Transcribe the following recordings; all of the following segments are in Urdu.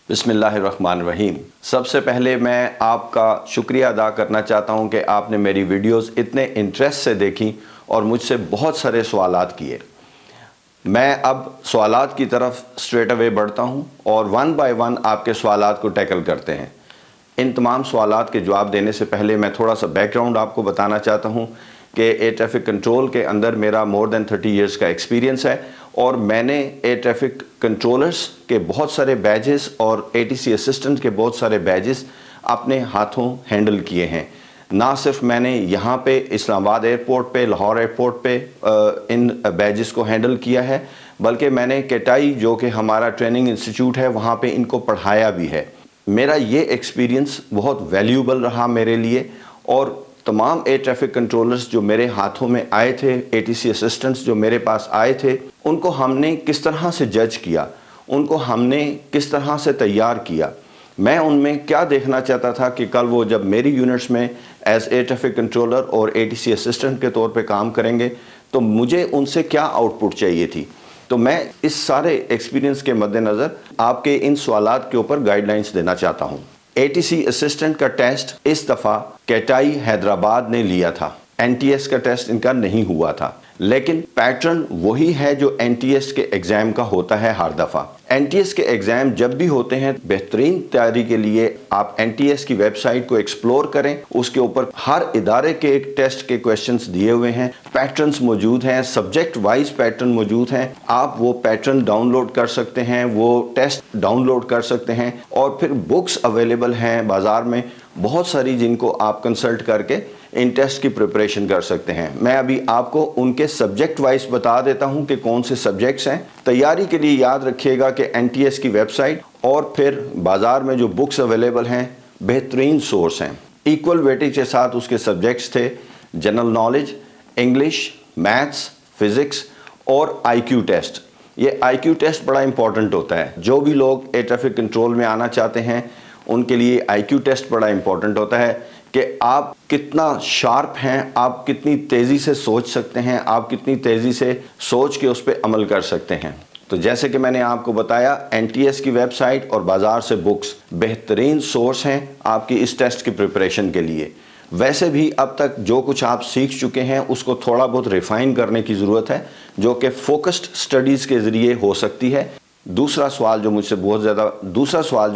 بسم اللہ الرحمن الرحیم۔ سب سے پہلے میں آپ کا شکریہ ادا کرنا چاہتا ہوں کہ آپ نے میری ویڈیوز اتنے انٹرسٹ سے دیکھیں اور مجھ سے بہت سارے سوالات کیے۔ میں اب سوالات کی طرف اسٹریٹ اوے بڑھتا ہوں اور ون بائی ون آپ کے سوالات کو ٹیکل کرتے ہیں۔ ان تمام سوالات کے جواب دینے سے پہلے میں تھوڑا سا بیک گراؤنڈ آپ کو بتانا چاہتا ہوں کہ ایئر ٹریفک کنٹرول کے اندر میرا مور دین 30 ایئرس کا ایکسپیرینس ہے اور میں نے ایئر ٹریفک کنٹرولرز کے بہت سارے بیجز اور ATC اسسٹنٹ کے بہت سارے بیجز اپنے ہاتھوں ہینڈل کیے ہیں۔ نہ صرف میں نے یہاں پہ اسلام آباد ایئرپورٹ پہ، لاہور ایئرپورٹ پہ ان بیجز کو ہینڈل کیا ہے، بلکہ میں نے کیٹائی جو کہ ہمارا ٹریننگ انسٹیٹیوٹ ہے وہاں پہ ان کو پڑھایا بھی ہے۔ میرا یہ ایکسپیرینس بہت ویلیوبل رہا میرے لیے، اور تمام ایئر ٹریفک کنٹرولرز جو میرے ہاتھوں میں آئے تھے، ATC اسسٹنٹس جو میرے پاس آئے تھے، ان کو ہم نے کس طرح سے جج کیا، ان کو ہم نے کس طرح سے تیار کیا۔ میں ان میں کیا دیکھنا چاہتا تھا کہ کل وہ جب میری یونٹس میں ایز ایئر ٹریفک کنٹرولر اور ATC اسسٹنٹ کے طور پہ کام کریں گے تو مجھے ان سے کیا آؤٹ پٹ چاہیے تھی۔ تو میں اس سارے ایکسپیرینس کے مد نظر آپ کے ان سوالات کے اوپر گائیڈ لائنز دینا چاہتا ہوں۔ ATC اسسٹنٹ کا ٹیسٹ اس دفعہ کیٹائی حیدرآباد نے لیا تھا، NTS کا ٹیسٹ ان کا نہیں ہوا تھا، لیکن پیٹرن وہی ہے جو NTS کے ایگزام کا ہوتا ہے ہر دفعہ۔ NTS کے ایگزام جب بھی ہوتے ہیں، بہترین تیاری کے لیے آپ NTS کی ویب سائٹ کو ایکسپلور کریں، اس کے اوپر ہر ادارے کے ایک ٹیسٹ کے کویسچنز دیے ہوئے ہیں، پیٹرنز موجود ہیں، سبجیکٹ وائز پیٹرن موجود ہیں، آپ وہ پیٹرن ڈاؤن لوڈ کر سکتے ہیں، وہ ٹیسٹ ڈاؤن لوڈ کر سکتے ہیں، اور پھر بکس اویلیبل ہیں بازار میں بہت ساری جن کو آپ کنسلٹ کر کے ان ٹیسٹ کی پریپریشن کر سکتے ہیں۔ میں ابھی آپ کو ان کے سبجیکٹ وائز بتا دیتا ہوں کہ کون سے سبجیکٹس ہیں۔ تیاری کے لیے یاد رکھیے گا کہ NTS کی ویب سائٹ اور پھر بازار میں جو بکس اویلیبل ہیں بہترین سورس ہیں۔ ایکول ویٹیج کے ساتھ اس کے سبجیکٹس تھے general knowledge, English, maths, physics اور IQ ٹیسٹ۔ یہ IQ ٹیسٹ بڑا امپورٹنٹ ہوتا ہے۔ جو بھی لوگ ایئر ٹریفک کنٹرول میں آنا چاہتے ہیں ان کے لیے IQ ٹیسٹ بڑا امپورٹنٹ ہوتا ہے کہ آپ کتنا شارپ ہیں، آپ کتنی تیزی سے سوچ سکتے ہیں، آپ کتنی تیزی سے سوچ کے اس پہ عمل کر سکتے ہیں۔ تو جیسے کہ میں نے آپ کو بتایا، NTS کی ویب سائٹ اور بازار سے بکس بہترین سورس ہیں آپ کی اس ٹیسٹ کی پریپریشن کے لیے۔ ویسے بھی اب تک جو کچھ آپ سیکھ چکے ہیں اس کو تھوڑا بہت ریفائن کرنے کی ضرورت ہے، جو کہ فوکسڈ سٹڈیز کے ذریعے ہو سکتی ہے۔ دوسرا سوال جو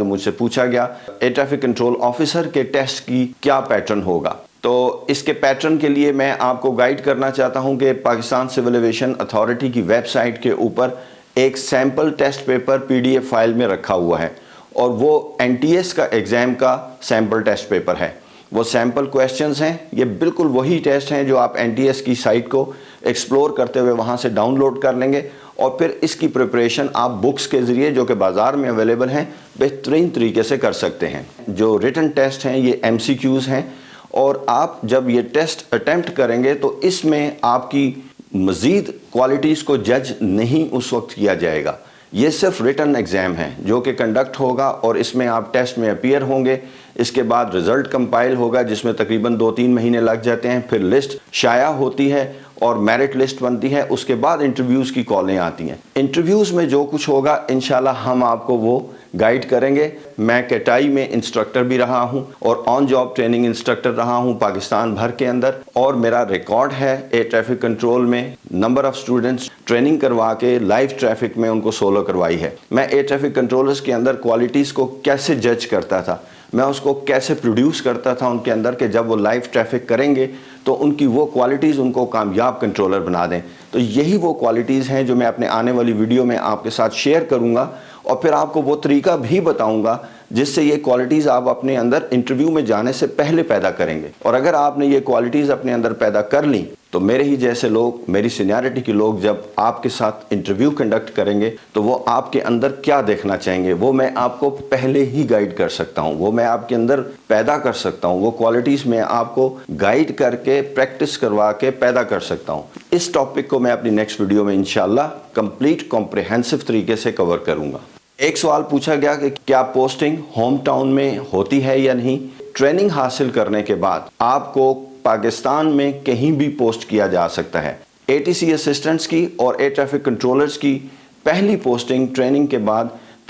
مجھ سے پوچھا گیا، ایئر ٹریفک کنٹرول آفیسر کے ٹیسٹ کی کیا پیٹرن ہوگا؟ تو اس کے پیٹرن کے لیے میں آپ کو گائیڈ کرنا چاہتا ہوں کہ پاکستان سول ایویشن اتھارٹی کی ویب سائٹ کے اوپر ایک sample test paper PDF file میں رکھا ہوا ہے، اور وہ NTS کا ایگزام کا سیمپل ٹیسٹ پیپر ہے۔ وہ سیمپل کویسچنز ہیں، یہ بالکل وہی ٹیسٹ ہیں جو آپ NTS کی سائٹ کو ایکسپلور کرتے ہوئے وہاں سے ڈاؤن لوڈ کر لیں گے، اور پھر اس کی پریپریشن آپ بکس کے ذریعے جو کہ بازار میں اویلیبل ہیں بہترین طریقے سے کر سکتے ہیں۔ جو ریٹن ٹیسٹ ہیں یہ MCQs ہیں، اور آپ جب یہ ٹیسٹ اٹیمپٹ کریں گے تو اس میں آپ کی مزید کوالٹیز کو جج نہیں اس وقت کیا جائے گا۔ یہ صرف ریٹن ایگزام ہے جو کہ کنڈکٹ ہوگا، اور اس میں آپ ٹیسٹ میں اپیئر ہوں گے۔ اس کے بعد رزلٹ کمپائل ہوگا جس میں تقریباً 2-3 مہینے لگ جاتے ہیں، پھر لسٹ شائع ہوتی ہے اور میرٹ لسٹ بنتی ہے، اس کے بعد انٹرویوز کی کالیں آتی ہیں۔ انٹرویوز میں جو کچھ ہوگا انشاءاللہ ہم آپ کو وہ گائیڈ کریں گے۔ میں کیٹائی میں انسٹرکٹر بھی رہا ہوں اور آن جاب ٹریننگ انسٹرکٹر رہا ہوں پاکستان بھر کے اندر، اور میرا ریکارڈ ہے ایئر ٹریفک کنٹرول میں نمبر آف اسٹوڈنٹس ٹریننگ کروا کے لائیو ٹریفک میں ان کو سولو کروائی ہے۔ میں ایئر ٹریفک کنٹرولرز کے اندر کوالٹیز کو کیسے جج کرتا تھا، میں اس کو کیسے پروڈیوس کرتا تھا ان کے اندر کہ جب وہ لائیو ٹریفک کریں گے تو ان کی وہ کوالٹیز ان کو کامیاب کنٹرولر بنا دیں۔ تو یہی وہ کوالٹیز ہیں جو میں اپنے آنے والی ویڈیو میں آپ کے ساتھ شیئر کروں گا، اور پھر آپ کو وہ طریقہ بھی بتاؤں گا جس سے یہ کوالٹیز آپ اپنے اندر انٹرویو میں جانے سے پہلے پیدا کریں گے۔ اور اگر آپ نے یہ کوالٹیز اپنے اندر پیدا کر لیں تو میرے ہی جیسے لوگ، میری سینیارٹی کے لوگ جب آپ کے ساتھ انٹرویو کنڈکٹ کریں گے تو وہ آپ کے اندر کیا دیکھنا چاہیں گے وہ میں آپ کو پہلے ہی گائیڈ کر سکتا ہوں، وہ میں آپ کے اندر پیدا کر سکتا ہوں، وہ کوالٹیز میں آپ کو گائیڈ کر کے پریکٹس کروا کے پیدا کر سکتا ہوں۔ اس ٹاپک کو میں اپنی نیکسٹ ویڈیو میں انشاءاللہ کمپلیٹ کمپریہنسو طریقے سے کور کروں گا۔ ایک سوال پوچھا گیا کہ کیا پوسٹنگ ہوم ٹاؤن میں ہوتی ہے یا نہیں؟ ٹریننگ حاصل کرنے کے بعد آپ کو پاکستان میں کہیں بھی پوسٹ کیا جا سکتا ہے۔ ATC اسسٹنٹس کی اور ایئر ٹریفک کنٹرولرز کی پہلی پوسٹنگ ٹریننگ کے بعد